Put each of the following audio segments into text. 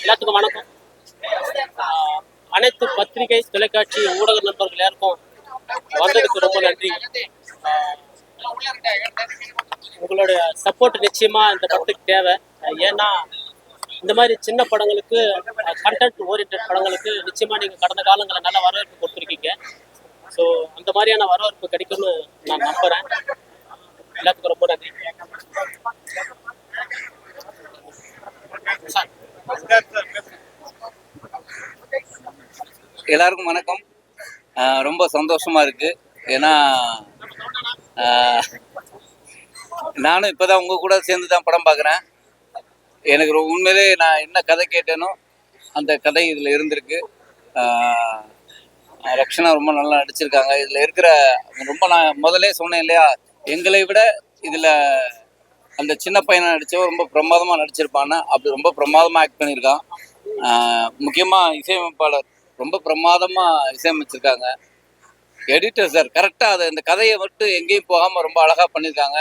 எல்லாத்துக்கும் வணக்கம். அனைத்து பத்திரிகை தொலைக்காட்சி ஊடக நண்பர்கள் யாருக்கும் வந்ததுக்கு ரொம்ப நன்றி. உங்களுடைய சப்போர்ட் நிச்சயமா இந்த படத்துக்கு தேவை. ஏன்னா இந்த மாதிரி சின்ன படங்களுக்கு, கண்டென்ட் ஓரியன்ட் படங்களுக்கு நிச்சயமா நீங்க கடந்த காலங்களில் நல்ல வரவேற்பு கொடுத்துருக்கீங்க. ஸோ அந்த மாதிரியான வரவேற்பு கிடைக்கும்னு நான் நம்புறேன். எல்லாத்துக்கும் ரொம்ப நன்றி. எல்லாருக்கும் வணக்கம். ரொம்ப சந்தோஷமா இருக்கு. ஏன்னா நானும் இப்போதான் உங்க கூட சேர்ந்து தான் படம் பார்க்குறேன். எனக்கு உண்மையிலே நான் என்ன கதை கேட்டேனோ அந்த கதை இதில் இருந்திருக்கு. ரக்ஷனா ரொம்ப நல்லா நடிச்சிருக்காங்க. இதில் இருக்கிற ரொம்ப நான் முதலே சொன்னேன் இல்லையா, எங்களை விட இதில் அந்த சின்ன பையனை நடித்தவன் ரொம்ப பிரமாதமாக நடிச்சிருப்பான்னு. அப்படி ரொம்ப பிரமாதமாக ஆக்ட் பண்ணியிருக்கான். முக்கியமாக இசையமைப்பாளர் ரொம்ப பிரமாதமாக இசையமைச்சிருக்காங்க. எடிட்டர் சார் கரெக்டாக அதை இந்த கதையை மட்டும் எங்கேயும் போகாமல் ரொம்ப அழகாக பண்ணியிருக்காங்க.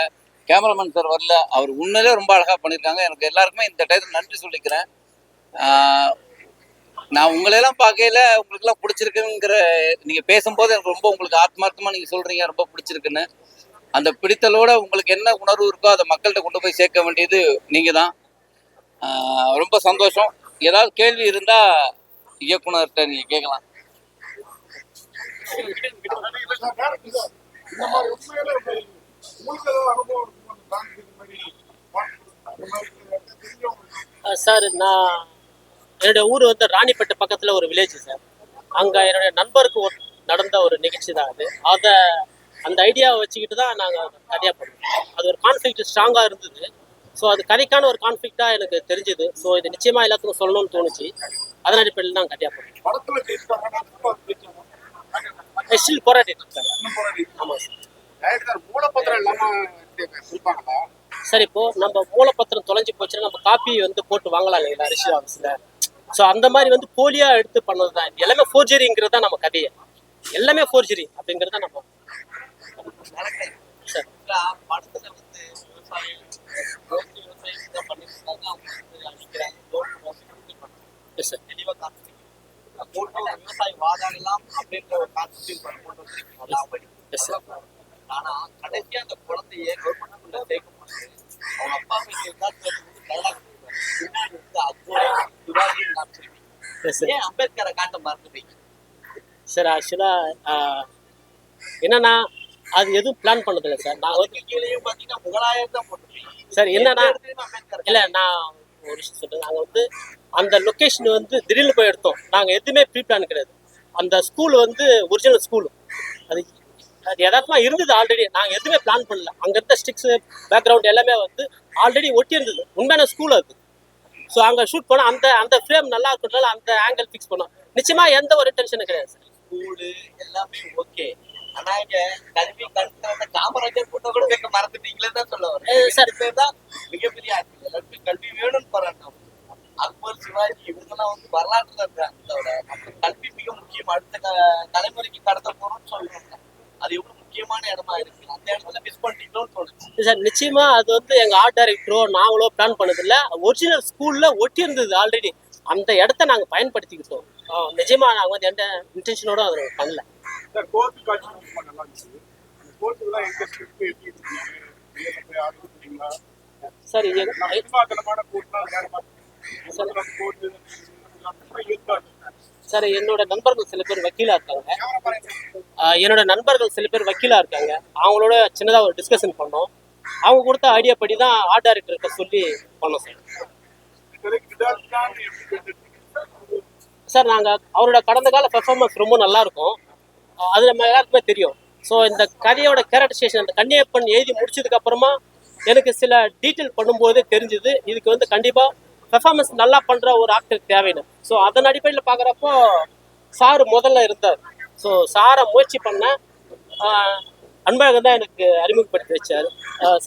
கேமராமேன் சார் வரல, அவர் உண்மையிலே ரொம்ப அழகாக பண்ணியிருக்காங்க. எனக்கு எல்லாருக்குமே இந்த டைத்தில் நன்றி சொல்லிக்கிறேன். நான் உங்களையெல்லாம் பார்க்கையில உங்களுக்குலாம் பிடிச்சிருக்குங்கிற நீங்கள் பேசும்போது எனக்கு ரொம்ப உங்களுக்கு ஆத்மார்த்தமாக நீங்கள் சொல்கிறீங்க ரொம்ப பிடிச்சிருக்குன்னு. அந்த பிடித்தலோட உங்களுக்கு என்ன உணர்வு இருக்கோ அதை மக்கள்கிட்ட கொண்டு போய் சேர்க்க வேண்டியது நீங்கள் தான். ரொம்ப சந்தோஷம். ஏதாவது கேள்வி இருந்தால் இயக்குனர்கிட்ட நீங்கள் கேட்கலாம். சார், நான் என்னுடைய ஊர் வந்து ராணிப்பேட்டை பக்கத்தில் ஒரு வில்லேஜ் சார். அங்கே என்னுடைய நண்பருக்கு நடந்த ஒரு நிகழ்ச்சி தான் அது. அந்த ஐடியாவை வச்சுக்கிட்டு தான் நாங்கள் கதையாக பண்ணோம். அது ஒரு கான்ஃப்ளிக்ட் ஸ்ட்ராங்காக இருந்தது. ஸோ அது கதைக்கான ஒரு கான்ஃப்ளிக்டாக எனக்கு தெரிஞ்சுது. ஸோ இது நிச்சயமாக எல்லாத்துக்கும் சொல்லணும்னு தோணுச்சு. அதன் அடிப்படையில் தான் கதையாக பண்ணோம். ஸ்டில் போராடிட்டு இருக்காங்க. ஆமாம் சார். சார், இப்போ நம்ம மூலப்பத்திரம் தொலைஞ்சு போச்சுன்னா நம்ம காப்பி வந்து போட்டு வாங்கலாம் இல்லைங்களா ரிஷி ஆஃபீஸில். ஸோ அந்த மாதிரி வந்து போலியாக எடுத்து பண்ணது தான் எல்லாமே. ஃபோர்ஜரிங்கிறது தான் நம்ம கதையை. எல்லாமே ஃபோர்ஜரி அப்படிங்கிறது தான் நம்ம சார். படத்தில் வந்து விவசாயி வாதாடலாம் அப்படின்ற ஒரு கான்செப்ட். ஆனா கடைசியா அந்த குழந்தைய கவர்மெண்ட் சேர்க்கும் போது அவங்க அப்பா அம்பேத்கரை காட்ட மறந்துட்டீங்க சார். ஆக்சுவலா என்னன்னா அது எதுவும் பிளான் பண்ணதில்லை சார். நான் வந்து பாத்தீங்கன்னா முகலாயம் தான் போட்டுருக்கீங்க சார். என்னன்னா இல்லை, நான் ஒரு விஷயம் சொல்றேன். நாங்கள் வந்து அந்த லொக்கேஷன் வந்து திடீர்னு போய் எடுத்தோம். நாங்கள் எதுவுமே ப்ரீ பிளான் கிடையாது. அந்த ஸ்கூல் வந்து ஒரிஜினல் ஸ்கூல். அது அது யதார்த்தமாக இருந்தது ஆல்ரெடி. நாங்கள் எதுவுமே பிளான் பண்ணல. அங்கே இருந்த ஸ்டிக்ஸ் பேக்ரவுண்ட் எல்லாமே வந்து ஆல்ரெடி ஒட்டி இருந்தது. உண்மையான ஸ்கூல் அது. ஸோ அங்கே ஷூட் பண்ணோம். அந்த ஃப்ரேம் நல்லா இருக்கிறதுனால அந்த ஆங்கிள் ஃபிக்ஸ் பண்ணோம். நிச்சயமாக எந்த ஒரு டென்ஷனும் கிடையாது சார். ஸ்கூலு எல்லாமே ஓகே. ஆனா இங்க கல்வி கல்வி காமராஜர் போட்டோ கூட வைக்க மறந்துட்டீங்களே தான் சொல்ல வரேன் சார். பேர் தான் மிகப்பெரிய ஆட்கள். எல்லாருமே கல்வி வேணும்னு போறாங்க. அக்பர், சிவாஜி இவங்கெல்லாம் வந்து வரலாற்றுல இருக்காங்க. கல்வி மிக முக்கியம். அடுத்த தலைமுறைக்கு கடத்த போறோம்னு சொல்லுவாங்க. அது எவ்வளவு முக்கியமான இடமா இருக்கு. அந்த இடத்துல மிஸ் பண்ணிட்டோம்னு சொல்லுங்க சார். நிச்சயமா அது வந்து எங்க ஆர்ட் டைரக்டரோ நாங்களோ பிளான் பண்ணதில்ல. ஒரிஜினல் ஸ்கூல்ல ஒட்டி இருந்தது ஆல்ரெடி. அந்த இடத்த நாங்க பயன்படுத்திக்கிட்டோம். நிஜமா நாங்க வந்து எந்த இன்டென்ஷனோட அதை பண்ணல சார். சார், என்னோட நண்பர்கள் சில பேர் வக்கீலா இருக்காங்க. அவங்களோட சின்னதாக ஒரு டிஸ்கஷன் பண்ணோம். அவங்க கொடுத்த ஐடியா படி தான் ஆர்ட் டைரக்டர்கிட்ட சொல்லி பண்ணோம் சார். சார், நாங்கள் அவரோட கடந்த கால பெர்ஃபார்மன்ஸ் ரொம்ப நல்லா இருக்கும். அது நம்ம எல்லாருக்குமே தெரியும். ஸோ இந்த கதையோட கேரக்டரைசேஷன் அந்த கன்னியப்பன் எழுதி முடிச்சதுக்கு அப்புறமா எனக்கு சில டீட்டெயில் பண்ணும்போதே தெரிஞ்சுது இதுக்கு வந்து கண்டிப்பாக பெர்ஃபார்மன்ஸ் நல்லா பண்ணுற ஒரு ஆக்டர் தேவைன்னு. ஸோ அதன் அடிப்படையில் பார்க்குறப்போ சார் முதல்ல இருந்தார். ஸோ சாரை முயற்சி பண்ண அன்பழகன் தான் எனக்கு அறிமுகப்படுத்தி வச்சார்.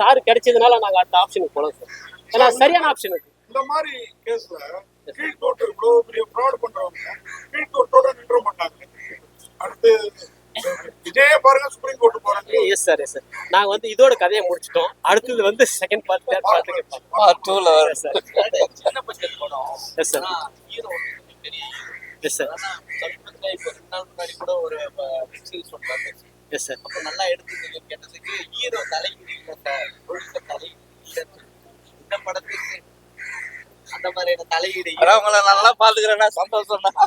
சார் கிடைச்சதுனால நாங்கள் அடுத்த ஆப்ஷனுக்கு போனோம் சார். ஏன்னா சரியான ஆப்ஷன் இருக்கு. இந்த மாதிரி கேஸ்ல கீழ்கோர்ட் இவ்வளவு பெரிய ஃப்ராட் பண்றவங்க கீழ்கோர்ட்டோட நின்ற மாட்டாங்க. அடுத்து விஜயே பாருங்க, சுப்ரீம் கோர்ட் போறாங்க. Yes sir, yes sir. நாங்க வந்து இதோட கதையை முடிச்சிட்டோம். அடுத்தது வந்து second part, third part part 2ல சின்ன பட்ஜெட் படம். Yes sir. பெரிய எஸ் சார். ஆனா சமீபத்துல இப்போ 2 நாள் முன்னாடி கூட ஒரு வெப் சீரிஸ் ஒன்று வந்துச்சு. Yes sir. அப்ப நல்லா எடுத்துருந்தீங்க கேட்டதுக்கு ஹீரோ தலையீடு இல்ல சார், ஒழுக்க தலையீடு இல்லைன்னு இந்த படத்துக்கு அந்த மாதிரியான தலையீடு அவங்கள நல்லா பாத்துக்கிறேன்னா சந்தோஷம் தான்.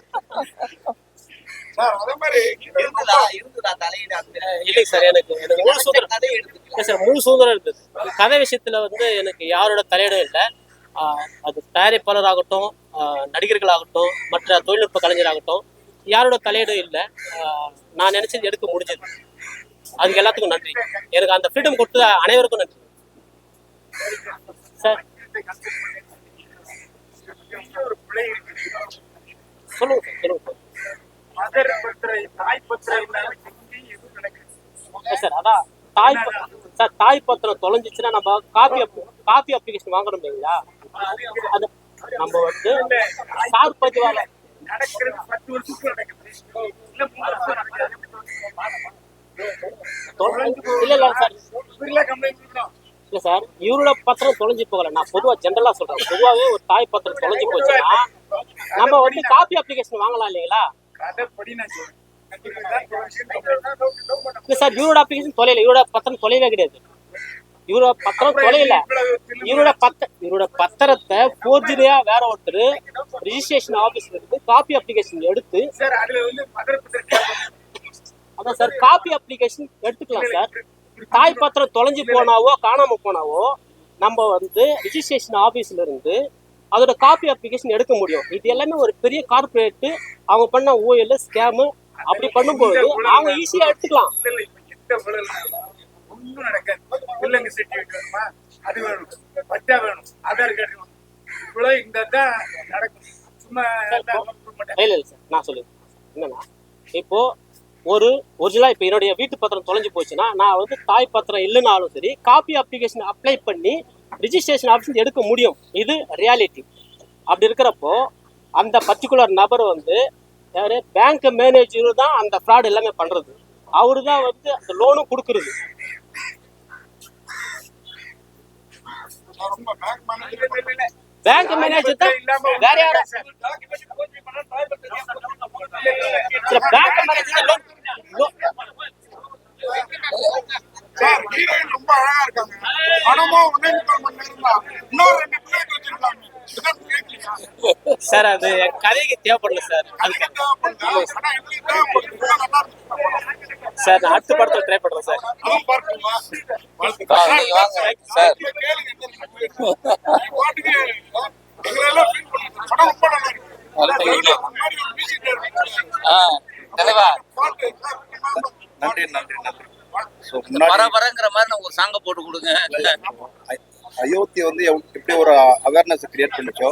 சார் அதே மாதிரி இருந்ததா தலையீடு அந்த இல்லைங்க சார், எனக்கு முழு சுதந்திரம் கதையை எடுத்துக்கலாம். இல்லை சார், முழு சுதந்திரம் இருந்தது. கதை விஷயத்துல வந்து எனக்கு யாரோட தலையிடம் இல்லை. அது தயாரிப்பாளராகட்டும், நடிகர்களாகட்டும், மற்ற தொழில்நுட்ப கலைஞராகட்டும், யாரோட தலையிடம் இல்லை. நான் நினைச்சது எடுக்க முடிஞ்சது. அதுக்கு எல்லாத்துக்கும் நன்றி. எனக்கு அந்த ஃப்ரீடம் கொடுத்த அனைவருக்கும் நன்றி சார். ஒரு பிள்ளை இருக்கு. சொல்லுங்க சார், சொல்லுங்க சார். மதர் பத்திரை தாய் பத்திரை இல்லாத எதுவும் நடக்குது சார். அதான் தாய் பத்திரம் தொலைஞ்சிச்சுன்னா நம்ம காப்பி அப்ளிகேஷன் வாங்கணும் இல்லைங்களா? அது நம்ம வந்து சார் பதிவாள நடக்கிறது 10 வருஷத்துக்கு நடக்குது, இல்ல 3 வருஷம் நடக்குது. இல்ல சார், கம்ப்ளைண்ட் இல்ல சார், இவரோட பத்திரம் தொலைஞ்சு போகல. நான் பொதுவா ஜென்ரலா சொல்றேன். பொதுவாகவே ஒரு தாய் பத்திரம் தொலைஞ்சு போச்சுன்னா நம்ம வந்து காப்பி அப்ளிகேஷன் வாங்கலாம் இல்லைங்களா? கதைப்படி நான் சொல்றேன். இல்ல சார், இவரோட அப்ளிகேஷன் தொலைல, இவரோட பத்திரம் தொலைவே கிடையாது. இவரோட பத்திரம் தொலைல. இவரோட பத்திரத்தை போர்ஜரியா வேற ஒருத்தர் ரிஜிஸ்ட்ரேஷன் ஆபீஸ்ல இருந்து காப்பி அப்ளிகேஷன் எடுத்து, சார் அதுல வந்து மதர் பத்திரை அதான் சார் காப்பி அப்ளிகேஷன் எடுத்துக்கலாம் சார். தாய் பத்திரம் தொலைஞ்சு போனாவோ காணாம போனாவோ நம்ம வந்து ரிஜிஸ்ட்ரேஷன் ஆபீஸ்ல இருந்து அதோட காப்பி அப்ளிகேஷன் எடுக்க முடியும். இது எல்லாமே ஒரு பெரிய கார்பரேட் அவங்க பண்ண ஓஎல் ஸ்கேமு. அப்படி பண்ணும்போது அவங்க ஈஸியா எடுத்துக்கலாம். ஒன்னும் நடக்காது. பிள்ளைங்க சர்டிபிகேட் வேணுமா, அது வேணும், பட்டா வேணும், ஆதார் கார்டு வேணும், இவ்வளவு இந்த தான் நடக்கும். சும்மா இல்ல சார், நான் சொல்லுவேன் என்னன்னா, இப்போ ஒரு ஒரிஜினலா இப்போ என்னுடைய வீட்டு பத்திரம் தொலைஞ்சு போச்சுன்னா நான் வந்து தாய் பத்திரம் இல்லைனாலும் சரி காப்பி அப்ளிகேஷன் அப்ளை பண்ணி ரிஜிஸ்ட்ரேஷன் ஆப்ஷன் எடுக்க முடியும். இது ரியாலிட்டி. அப்படி இருக்கிறப்போ அந்த பர்டிகுலர் நபர் வந்து யாரு, பேங்க் மேனேஜர் தான் அந்த ஃப்ராட் எல்லாமே பண்றது. அவரு தான் வந்து அந்த லோனும் கொடுக்கறது. பேங்க் மேனேஜர் தான் வேற யாரும் bank manager loan. Sir heroine ரொம்ப அழகா இருக்காங்க. பணமும் 1.5 மணி நேரம் தான். இன்னொரு 2 பிளேட் வச்சிருக்காங்க. சார் அது என் கதைக்கு தேவைப்படல சார். அதுக்கு சார் நான் அடுத்த படத்துல ட்ரை பண்றேன் சார். சார் நன்றி நன்றி நன்றி. பரபரங்கிற மாதிரி நான் ஒரு சாங்க போட்டு கொடுங்க. அயோத்தி வந்து எப்படி ஒரு அவேர்னஸ் கிரியேட் பண்ணுச்சோ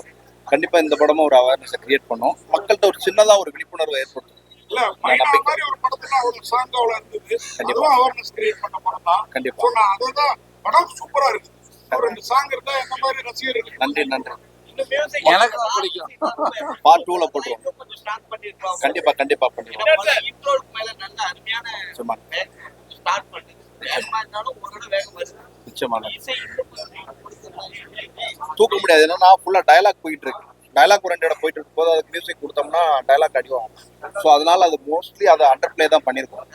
கண்டிப்பா இந்த படமும் ஒரு அவேர்னஸ் கிரியேட் பண்ணும். மக்கள்கிட்ட ஒரு சின்னதா ஒரு விழிப்புணர்வு ஏற்படுத்தும். கண்டிப்பா நன்றி நன்றி. எனக்கு பிடிக்கும். பார்ட் 2ல போட்டுருவோம். கண்டிப்பா கண்டிப்பா பண்ணிடுவோம். நிச்சயமா தூக்க முடியாது. என்னன்னா ஃபுல்லா டயலாக் போயிட்டு இருக்கு. டயலாக் ஓரியன்டா போயிட்டு இருக்கும் போது அதுக்கு மியூசிக் கொடுத்தோம்னா டயலாக் அடிவாகும். ஸோ அதனால அது மோஸ்ட்லி அதை அண்டர் பிளே தான் பண்ணியிருக்கோம்.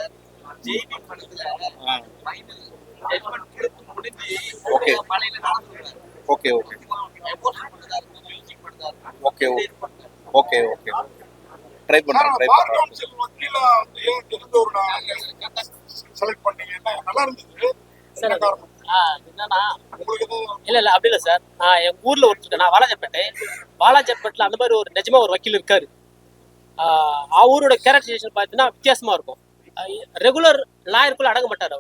Okay okay okay okay okay okay try பண்றேன் ட்ரை பண்றேன். என்னன்னா இல்ல அப்படி இல்லை சார். நான் என் ஊர்ல ஒருத்தர், நான் வாலாஜாப்பேட்டில் அந்த மாதிரி ஒரு நிஜமா ஒரு வக்கீல் இருக்காரு. அவரோட கேரக்டரைசேஷன் பார்த்தீங்கன்னா வித்தியாசமா இருக்கும். ரெகுலர் லாயருக்குள்ள அடங்க மாட்டார்.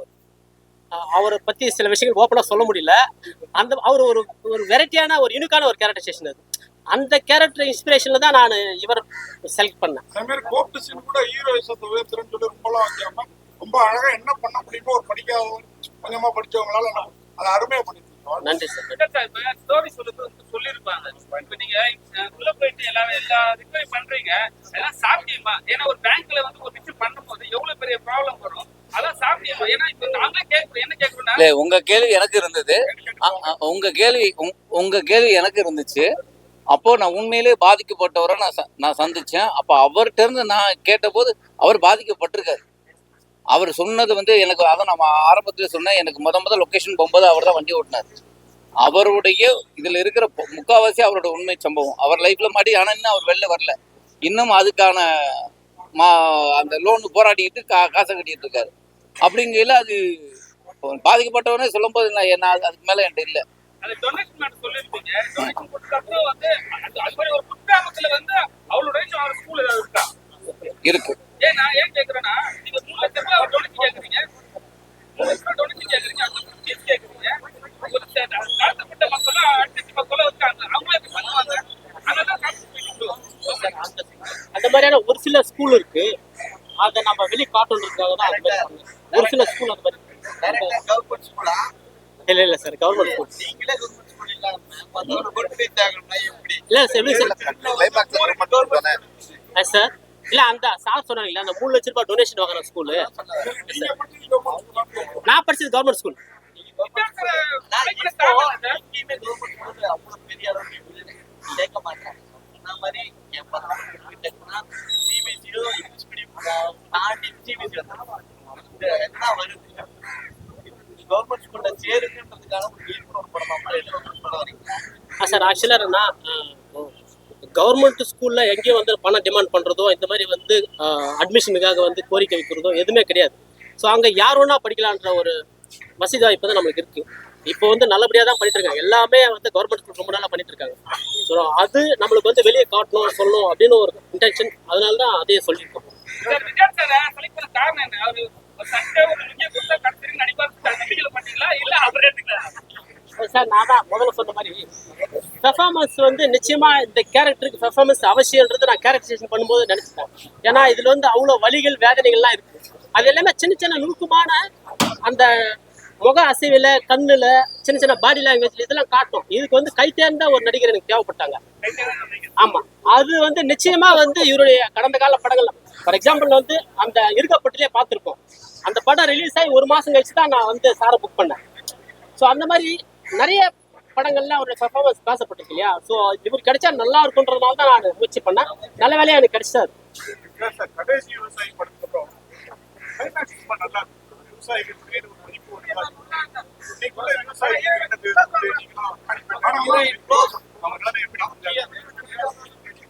அவரை பத்தி சில விஷயங்கள் ஓப்பனாக சொல்ல முடியல. அவர் ஒரு வெரைட்டியான ஒரு யூனிக்கான ஒரு கேரக்டரைசேஷன். அது அந்த கேரக்டர் இன்ஸ்பிரேஷன்ல தான் நான் இவர் செலக்ட் பண்ணேன். ரொம்ப அழகா என்ன பண்ண முடியுமோ ஒரு படிக்காதவங்க கொஞ்சமா படிச்சவங்களால அதை அருமையா பண்ணிருக்கோம். நன்றி சார். ஸ்டோரி சொல்லிருப்பாங்க. இப்ப நீங்க உள்ள போயிட்டு எல்லா ரிக்வரி பண்றீங்க, எல்லாம் சாத்தியமா? ஏன்னா ஒரு பேங்க்ல வந்து ஒரு விஷயம் பண்ணும்போது எவ்வளவு பெரிய ப்ராப்ளம் வரும், அதான் சாத்தியமா? ஏன்னா இப்ப நாங்களே கேட்கிறோம், என்ன கேட்கிறோம்னா உங்க கேள்வி எனக்கு இருந்தது. உங்க கேள்வி எனக்கு இருந்துச்சு. அப்போ நான் உண்மையிலேயே பாதிக்கப்பட்டவரை நான் சந்திச்சேன். அப்போ அவர்கிட்ட இருந்து நான் கேட்டபோது அவர் பாதிக்கப்பட்டிருக்காரு. அவர் சொன்னது வந்து எனக்கு அதான் நம்ம ஆரம்பத்தில் சொன்னேன், எனக்கு முதல் லொக்கேஷன் போகும்போது அவர் தான் வண்டி ஓட்டினார். அவருடைய இதில் இருக்கிற முக்கால்வாசி அவரோட உண்மை சம்பவம். அவர் லைஃப்ல மாட்டி, ஆனால் இன்னும் அவர் வெளில வரல. இன்னும் அதுக்கான அந்த லோனு போராடிக்கிட்டு காசை கட்டிட்டு இருக்காரு. அப்படிங்கையில் அது பாதிக்கப்பட்டவனே சொல்லும்போது என்ன அதுக்கு மேலே என்கிட்ட இல்லை. அந்த டொனேஷன் மட்டும் சொல்லிருப்பீங்க. டொனேஷன் கொடுத்ததுக்கு அப்புறம் வந்து அது மாதிரி ஒரு குக்கிராமத்துல வந்து அவளோட அவர் ஸ்கூல் ஏதாவது இருக்கா? இருக்கு. ஏன் நான் ஏன் கேட்கறேன்னா, நீங்க 3 லட்சம் ரூபாய் டொனேஷன் கேட்குறீங்க, 3 லட்சம் ரூபாய் டொனேஷன் கேட்குறீங்க, அது ஃபீஸ் கேட்குறீங்க. ஒரு தாழ்த்தப்பட்ட மக்களும் அடித்தட்டு மக்களும் இருக்காங்க, அவங்களுக்கு பண்ணுவாங்க. அதெல்லாம் அந்த மாதிரியான ஒரு சில ஸ்கூல் இருக்கு, அதை நம்ம வெளியே காட்டணுன்றதுக்காக தான் அது மாதிரி பண்ணுங்க. ஒரு சில ஸ்கூல் அந்த மாதிரி கவர்மெண்ட் ஸ்கூலா? இல்லை சார், கவர்மெண்ட் ஸ்கூல் நீங்களே கவர்மெண்ட் ஸ்கூல் இல்லாம மத்தவங்க கொண்டு போய் தாங்கன்னா எப்படி? இல்லை சார், எப்படி சார் கிளைமேக்ஸ் மட்டும் தானே சார்? இல்லை, அந்த சார் சொன்னாங்களே அந்த 3 லட்ச ரூபாய் டொனேஷன் வாங்குற ஸ்கூலு, நான் படிச்சது கவர்மெண்ட் ஸ்கூல். அவ்வளவு பெரிய அளவுக்கு சேர்க்க மாட்டாங்க. அந்த மாதிரி என் பசங்க சிபிஎஸ்சியோ இங்கிலீஷ் மீடியம் தாண்டி சிபிஎஸ்சி என்ன வருது கவர்மெண்ட் ஸ்கூல்ல சேருங்கன்றதுக்கான ஒரு விழிப்புணர்வு படம் வரீங்க சார். ஆக்சுவலாக என்னன்னா, கவர்மெண்ட் ஸ்கூல்ல எங்கேயும் வந்து பணம் டிமாண்ட் பண்றதோ இந்த மாதிரி வந்து அட்மிஷனுக்காக வந்து கோரிக்கை வைக்கிறதோ எதுவுமே கிடையாது. ஸோ அங்கே யார் வேணா படிக்கலான்ற ஒரு வசதி வாய்ப்பு தான் நம்மளுக்கு இருக்கு. இப்போ வந்து நல்லபடியாக தான் பண்ணிட்டு இருக்காங்க. எல்லாமே வந்து கவர்மெண்ட் ஸ்கூல் ரொம்ப நாளாக பண்ணிட்டு இருக்காங்க. ஸோ அது நம்மளுக்கு வந்து வெளியே காட்டணும் சொல்லணும் அப்படின்னு ஒரு இன்டென்ஷன், அதனால தான் அதையே சொல்லியிருக்கோம். காரணம் என்ன? அவரு சட்டை ஒரு லுங்கிய கொடுத்தா கடைசி நடிப்பார் நம்பிக்கையில பண்ணீங்களா இல்ல அவரே சார்? நான் தான் முதல்ல சொன்ன மாதிரி பெர்ஃபார்மன்ஸ் வந்து நிச்சயமா இந்த கேரக்டருக்கு பெர்ஃபார்மன்ஸ் அவசியம்ன்றது நான் கேரக்டரைசேஷன் பண்ணும்போது நினைச்சிட்டேன். ஏன்னா இதுல வந்து அவ்வளோ வலிகள் வேதனைகள்லாம் இருக்கு. அது எல்லாமே சின்ன சின்ன நுணுக்கமான அந்த முக அசைவில், கண்ணுல, சின்ன சின்ன பாடி லாங்குவேஜ் இதெல்லாம் காட்டும். இதுக்கு வந்து கை தேர்ந்த ஒரு நடிகர் எனக்கு தேவைப்பட்டாங்க. ஆமா, அது வந்து நிச்சயமா வந்து இவருடைய கடந்த கால படங்கள்ல, ஃபார் எக்ஸாம்பிள் வந்து அந்த இருக்கப்பட்டிலே பார்த்துருப்போம். அந்த படம் ரிலீஸ் ஆகி 1 மாசம் கழிச்சு தான் நான் வந்து சாரை புக் பண்ணேன். ஸோ அந்த மாதிரி நிறைய படங்கள்ல அவருடைய பெர்ஃபார்மன்ஸ் பேசப்பட்டிருக்கு இல்லையா? ஸோ இவர் கிடைச்சா நல்லா இருக்குன்றதுனால தான் நான் முயற்சி பண்ணேன். நல்ல வேலையா எனக்கு கிடைச்சாரு. கடைசி விவசாயி படத்துக்கு அப்புறம் நல்லா விவசாயிகள்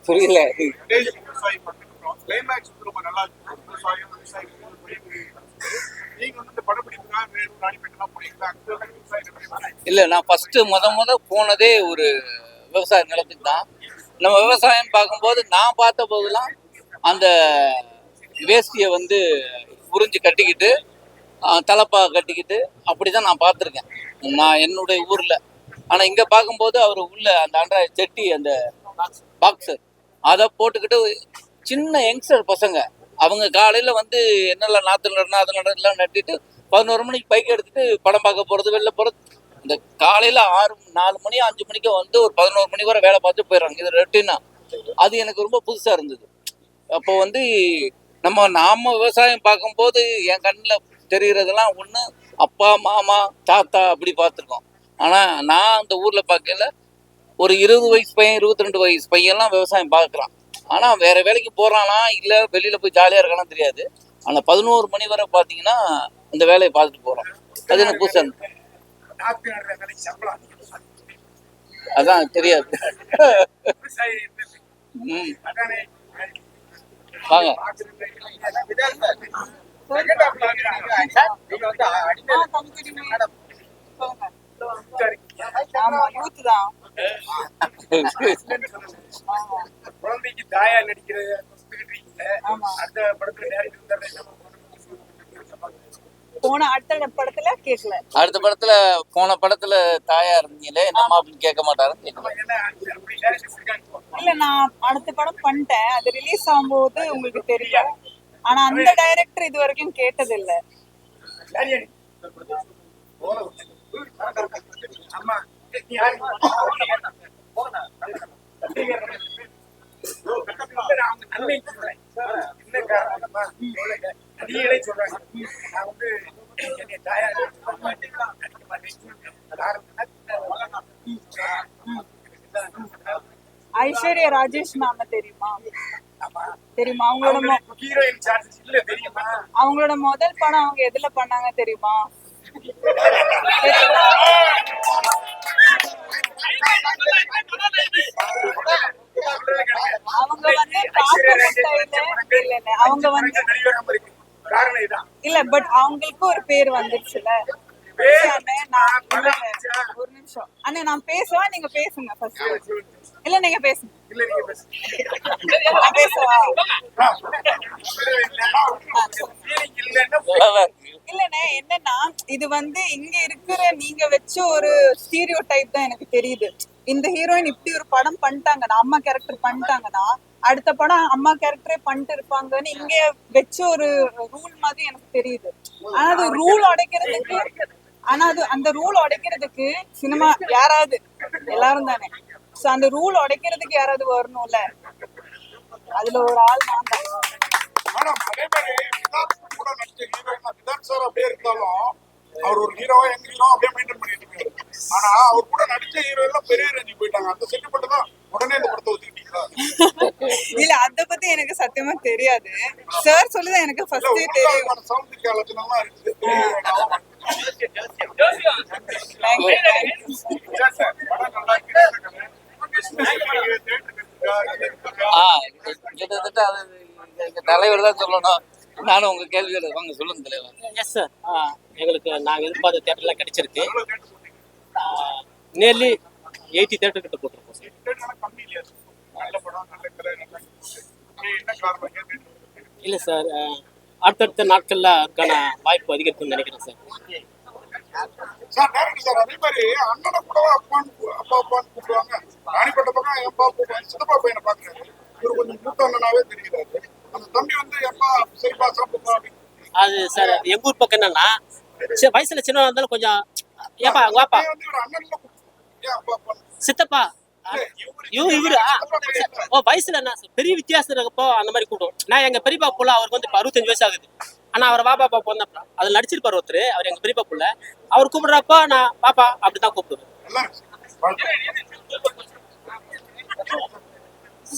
புரியல. விவசாயி படத்துக்கு அப்புறம் கிளைமேக்ஸ் ரொம்ப நல்லா இருக்கும். விவசாயம் நீங்க வந்து இந்த படப்பிடிப்புக்காக வேறு ராணிப்பேட்டெல்லாம் போனீங்களா? இல்லை, நான் ஃபர்ஸ்ட் முத போனதே ஒரு விவசாய நிலத்துக்கு தான். நம்ம விவசாயம் பார்க்கும்போது நான் பார்த்த போதெல்லாம் அந்த வேஷ்டியை வந்து உறிஞ்சி கட்டிக்கிட்டு தலப்பா கட்டிக்கிட்டு அப்படிதான் நான் பார்த்துருக்கேன் நான் என்னுடைய ஊர்ல. ஆனா இங்க பார்க்கும்போது அவர் உள்ள அந்த அன்றாய் செட்டி அந்த பாக்ஸர் அதை போட்டுக்கிட்டு சின்ன யங்ஸ்டர் பசங்க அவங்க காலையில வந்து என்னெல்லாம் நாற்று நடனா அது எல்லாம் நட்டிட்டு 11 மணிக்கு பைக் எடுத்துட்டு படம் பார்க்க போறது, வெளில போறது. இந்த காலையில 4 மணி 5 மணிக்கு வந்து ஒரு 11 மணி வரை வேலை பார்த்து போயிடுறாங்க. இது ரொட்டீனா. அது எனக்கு ரொம்ப புதுசா இருந்தது. அப்போ வந்து நாம விவசாயம் பார்க்கும்போது என் கண்ணில் தெரிகிறதெல்லாம் ஒன்று அப்பா மாமா தாத்தா அப்படி பார்த்துருக்கோம். ஆனால் நான் அந்த ஊரில் பார்க்கல ஒரு 20 வயசு பையன் 22 வயசு பையன்லாம் விவசாயம் பார்க்குறான். ஆனால் வேற வேலைக்கு போகிறானா இல்லை வெளியில் போய் ஜாலியாக இருக்கானா தெரியாது. ஆனால் 11 மணி வரை பார்த்தீங்கன்னா இந்த வேலையை பார்த்துட்டு போகிறோம். அது எனக்கு புதுசாக அதான் தெரியாது. வாங்க குழந்தைக்கு தாயா நடிக்கிற அந்த படத்துல அடுத்த படத்துல போன படத்துல தாயா இருந்தீங்களே என்னம்மா அப்படின்னு கேட்க மாட்டாருன்னு இல்ல, நான் அடுத்த படம் பண்ணிட்டேன். அது ரிலீஸ் ஆகும்போது உங்களுக்கு தெரியும். ஆனா அந்த டைரக்டர் இது வரைக்கும் கேட்டது இல்ல. ஐஸ்வர்யா ராஜேஷ் மேம் தெரியுமா? தெரியுமா? அவங்களோட ஹீரோயின் சான்சஸ் இல்ல தெரியுமா? அவங்களோட முதல் படம் அவங்க எதுல பண்ணாங்க தெரியுமா? அவங்க வந்து இல்ல அவங்க வந்து காரணம் இதான். இல்ல பட் அவங்களுக்கு ஒரு பேர் வந்துருச்சுல. அண்ணே, ஒரு நிமிஷம் அண்ணே, நான் பேசுவா, நீங்க பேசுங்க ஃபர்ஸ்ட். இல்ல நீங்க பேசுங்க. இல்ல நீங்க பேசு. நான் பேசுவா? இல்லண்ணே, என்னன்னா இது வந்து இங்க இருக்கிற நீங்க வச்ச ஒரு ஸ்டீரியோ டைப் தான் எனக்கு தெரியுது. இந்த ஹீரோயின் இப்படி ஒரு படம் பண்ணிட்டாங்கன்னா, அம்மா கேரக்டர் பண்ணிட்டாங்கன்னா அடுத்த படம் அம்மா கேரக்டரே பண்ணிட்டு இருப்பாங்கன்னு இங்க வச்ச ஒரு ரூல் மாதிரி எனக்கு தெரியுது. ஆனா அது ரூல் உடைக்கிறதுக்கு அந்த ரூல் உடைக்கிறதுக்கு சினிமா யாராவது, எல்லாரும் தானே, சோ அந்த ரூல் உடைக்கிறதுக்கு யாராவது வரணும்ல. அதுல ஒரு ஆள் நான் தான். ஆனா அதே மாதிரி விதார்த் கூட நடிச்ச ஹீரோயின் விதார்த் சார் அப்படியே இருந்தாலும் அவர் ஒரு ஹீரோவா எங்க ஹீரோ அப்படியே மெயின்டைன் பண்ணிட்டு இருக்காரு. ஆனா அவர் கூட நடிச்ச ஹீரோ எல்லாம் பெரிய ரேஞ்சுக்கு போயிட்டாங்க. அந்த சென்டிமெண்ட் தான் உடனே இந்த படத்தை ஒத்துக்கிட்டீங்களா? இல்ல அத பத்தி எனக்கு சத்தியமா தெரியாது. சார் சொல்லுதான் எனக்கு ஃபர்ஸ்டே தெரியும். சவுண்ட் லட்சணம்லாம் இருக்குது. கிட்டத்தட்ட அது எங்க தலைவர் தான் சொல்லணும். நானும் உங்க கேள்வியோட வாங்க சொல்லுங்க தலைவர். எஸ் சார், எங்களுக்கு நாங்கள் எதிர்பார்த்த தேட்டர்லாம் கிடைச்சிருக்கு. நியர்லி 80 தேட்டர் கிட்ட போட்டிருக்கோம் சார். கம்மி இல்லையா? நல்ல படம், நல்ல கதை, நல்ல என்ன காரணம்? இல்லை சார், அடுத்தடுத்த நாட்களில் அதுக்கான வாய்ப்பு அதிகரிக்கும்னு நினைக்கிறேன் சார். சார் டேரக்டர் சார் அதே மாதிரி அண்ணனை கூட அப்பான்னு கூப்பிடுவாங்க. ராணிப்பட்ட பக்கம் எப்பா கூப்பிடுவாங்க. சித்தப்பா பையனை பாக்குறாரு. இவர் கொஞ்சம் மூத்த அண்ணனாவே தெரிகிறாரு. அந்த தம்பி வந்து எப்பா சரிப்பா சாப்பிடுப்பா அப்படின்னு. அது சார் எங்க ஊர் பக்கம் என்னன்னா, வயசுல சின்னவா இருந்தாலும் கொஞ்சம் ஏப்பா வாப்பா வந்து இவர் அண்ணன்ல ஏன் அப்பா அப்பான்னு சித்தப்பா இவரு ஓ வயசுல என்ன பெரிய வித்தியாசம் இருக்கப்போ அந்த மாதிரி கூப்பிடும். நான் எங்க பெரியப்பா புள்ள, அவருக்கு வந்து 65 வயசு ஆகுது. ஆனா அவர் வாப்பா பாப்பா வந்தப்ப அதில் நடிச்சிருப்பாரு ஒருத்தர், அவர் எங்க பெரியப்பா புள்ள. அவர் கூப்பிடுறப்ப நான் பாப்பா அப்படிதான் கூப்பிடுவேன்.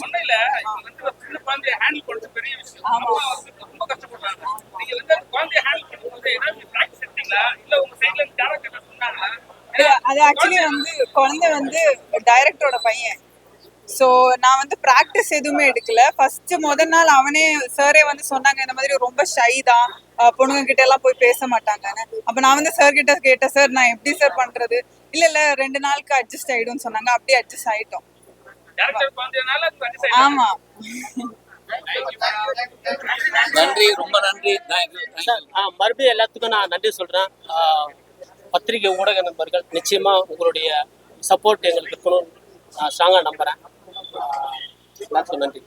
ஒண்ணும் இல்ல, இது வந்து ஒரு சின்ன குழந்தைய ஹேண்டில் பண்றது பெரிய விஷயம். அம்மா வந்து ரொம்ப கஷ்டப்படுறாங்க. நீங்க வந்து அந்த குழந்தைய ஹேண்டில் பண்ணும்போது ஏதாவது பிராக்டிஸ் எடுத்தீங்களா? இல்ல உங்க சைட்ல இருந்து டேரக்டர் சொன்னாங்களா? அது ஆக்சுவலி வந்து குழந்தை வந்து டைரக்டரோட பையன். ஸோ நான் வந்து ப்ராக்டிஸ் எதுவுமே எடுக்கல. ஃபர்ஸ்ட் முதல் நாள் அவனே சாரே வந்து சொன்னாங்க இந்த மாதிரி ரொம்ப ஷை தான், பொண்ணுங்க கிட்ட எல்லாம் போய் பேச மாட்டாங்கன்னு. அப்போ நான் வந்து சார் கிட்ட கேட்டேன், சார் நான் எப்படி சார் பண்றது? இல்ல 2 நாளுக்கு அட்ஜஸ்ட் ஆயிடும்னு சொன்னாங்க. அப்படியே அட்ஜஸ்ட் ஆயிட்டோம். டேரக்டர் குழந்தையனால ஆமா. நன்றி, ரொம்ப நன்றி. மறுபடியும் எல்லாத்துக்கும் நான் நன்றி சொல்றேன். பத்திரிகை ஊடக நண்பர்கள் நிச்சயமா உங்களுடைய சப்போர்ட் எங்களுக்கு இருக்கணும்னு நான் ஸ்ட்ராங்கா நம்புறேன். எல்லாத்துக்கும் நன்றி.